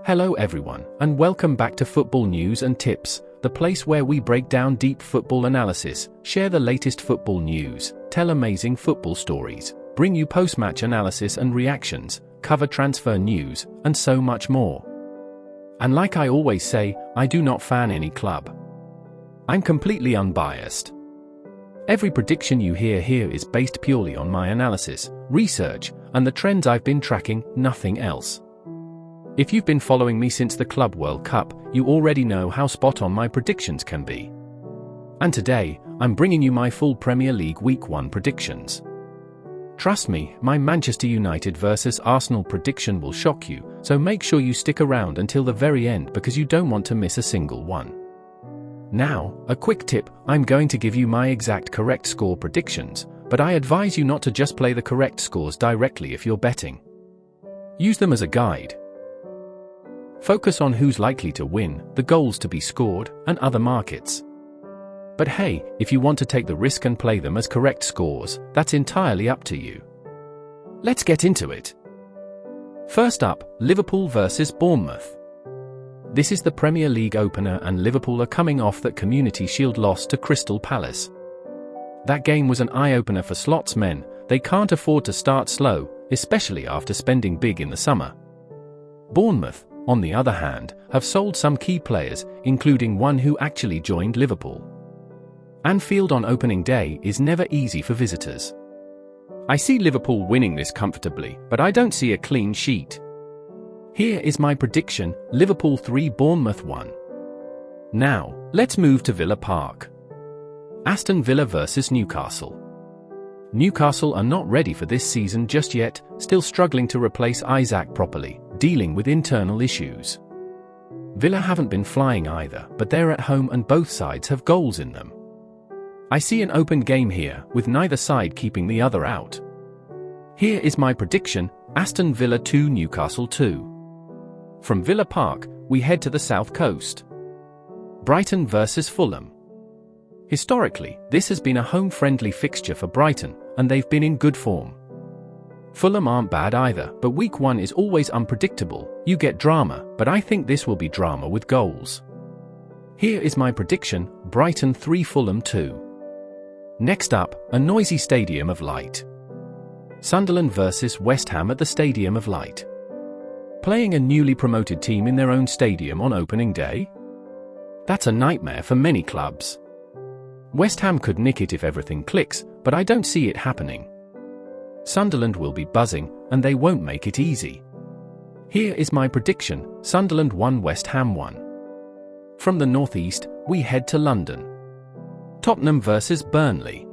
Hello everyone, and welcome back to Football News and Tips, the place where we break down deep football analysis, share the latest football news, tell amazing football stories, bring you post-match analysis and reactions, cover transfer news, and so much more. And like I always say, I do not fan any club. I'm completely unbiased. Every prediction you hear here is based purely on my analysis, research, and the trends I've been tracking, nothing else. If you've been following me since the Club World Cup, you already know how spot on my predictions can be. And today, I'm bringing you my full Premier League Week 1 predictions. Trust me, my Manchester United vs Arsenal prediction will shock you, so make sure you stick around until the very end because you don't want to miss a single one. Now, a quick tip, I'm going to give you my exact correct score predictions, but I advise you not to just play the correct scores directly if you're betting. Use them as a guide. Focus on who's likely to win, the goals to be scored, and other markets. But hey, if you want to take the risk and play them as correct scores, that's entirely up to you. Let's get into it. First up, Liverpool vs Bournemouth. This is the Premier League opener and Liverpool are coming off that Community Shield loss to Crystal Palace. That game was an eye-opener for slots men, they can't afford to start slow, especially after spending big in the summer. Bournemouth, on the other hand, have sold some key players, including one who actually joined Liverpool. Anfield on opening day is never easy for visitors. I see Liverpool winning this comfortably, but I don't see a clean sheet. Here is my prediction, Liverpool 3 Bournemouth 1. Now, let's move to Villa Park. Aston Villa vs Newcastle. Newcastle are not ready for this season just yet, still struggling to replace Isaac properly, dealing with internal issues. Villa haven't been flying either, but they're at home and both sides have goals in them. I see an open game here, with neither side keeping the other out. Here is my prediction, Aston Villa 2 Newcastle 2. From Villa Park, we head to the south coast. Brighton vs Fulham. Historically, this has been a home-friendly fixture for Brighton, and they've been in good form. Fulham aren't bad either, but week 1 is always unpredictable, you get drama, but I think this will be drama with goals. Here is my prediction, Brighton 3 Fulham 2. Next up, a noisy Stadium of Light. Sunderland vs West Ham at the Stadium of Light. Playing a newly promoted team in their own stadium on opening day? That's a nightmare for many clubs. West Ham could nick it if everything clicks, but I don't see it happening. Sunderland will be buzzing, and they won't make it easy. Here is my prediction, Sunderland 1 West Ham 1. From the northeast, we head to London. Tottenham vs Burnley.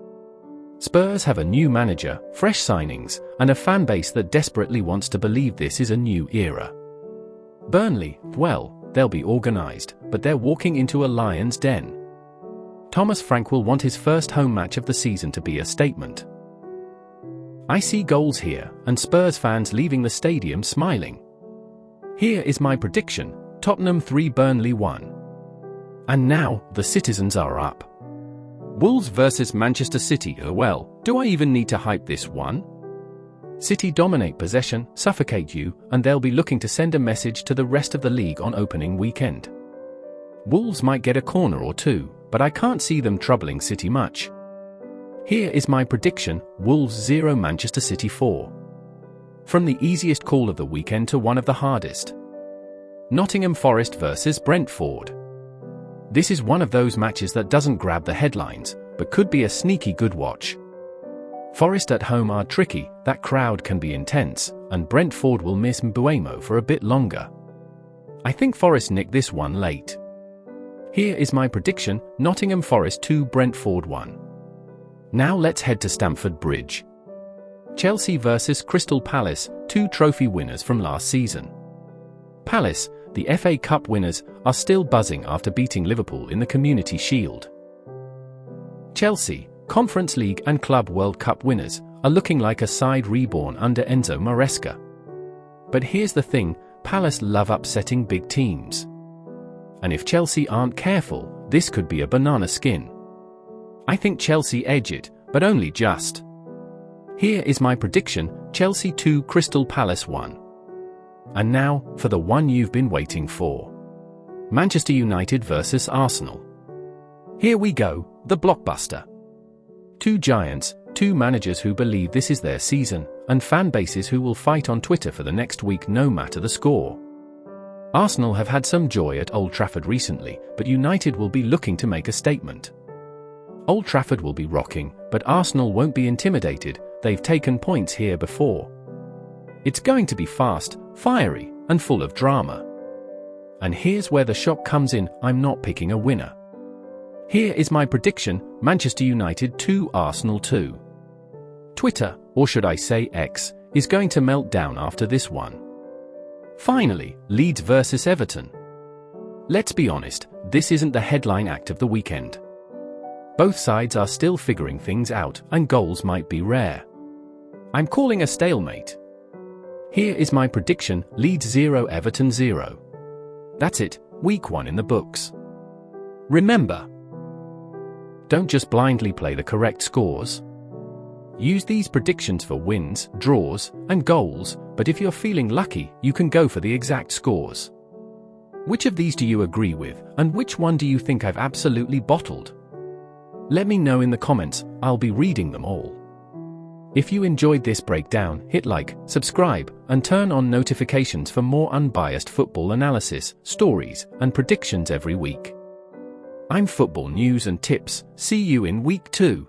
Spurs have a new manager, fresh signings, and a fan base that desperately wants to believe this is a new era. Burnley, well, they'll be organised, but they're walking into a lion's den. Thomas Frank will want his first home match of the season to be a statement. I see goals here, and Spurs fans leaving the stadium smiling. Here is my prediction, Tottenham 3 Burnley 1. And now, the citizens are up. Wolves vs Manchester City, oh well, do I even need to hype this one? City dominate possession, suffocate you, and they'll be looking to send a message to the rest of the league on opening weekend. Wolves might get a corner or two, but I can't see them troubling City much. Here is my prediction, Wolves 0 Manchester City 4. From the easiest call of the weekend to one of the hardest. Nottingham Forest vs Brentford. This is one of those matches that doesn't grab the headlines, but could be a sneaky good watch. Forest at home are tricky, that crowd can be intense, and Brentford will miss Mbuemo for a bit longer. I think Forest nick this one late. Here is my prediction, Nottingham Forest 2 Brentford 1. Now let's head to Stamford Bridge. Chelsea vs Crystal Palace, 2 trophy winners from last season. Palace, the FA Cup winners, are still buzzing after beating Liverpool in the Community Shield. Chelsea, Conference League and Club World Cup winners, are looking like a side reborn under Enzo Maresca. But here's the thing, Palace love upsetting big teams. And if Chelsea aren't careful, this could be a banana skin. I think Chelsea edge it, but only just. Here is my prediction, Chelsea 2 Crystal Palace 1. And now, for the one you've been waiting for. Manchester United vs Arsenal. Here we go, the blockbuster. Two giants, two managers who believe this is their season, and fan bases who will fight on Twitter for the next week no matter the score. Arsenal have had some joy at Old Trafford recently, but United will be looking to make a statement. Old Trafford will be rocking, but Arsenal won't be intimidated. They've taken points here before. It's going to be fast, fiery, and full of drama. And here's where the shock comes in, I'm not picking a winner. Here is my prediction, Manchester United 2, Arsenal 2. Twitter, or should I say X, is going to melt down after this one. Finally, Leeds vs Everton. Let's be honest, this isn't the headline act of the weekend. Both sides are still figuring things out, and goals might be rare. I'm calling a stalemate. Here is my prediction, Leeds 0, Everton 0. That's it, week 1 in the books. Remember, don't just blindly play the correct scores. Use these predictions for wins, draws, and goals, but if you're feeling lucky, you can go for the exact scores. Which of these do you agree with, and which one do you think I've absolutely bottled? Let me know in the comments, I'll be reading them all. If you enjoyed this breakdown, hit like, subscribe, and turn on notifications for more unbiased football analysis, stories, and predictions every week. I'm Football News and Tips. See you in week 2.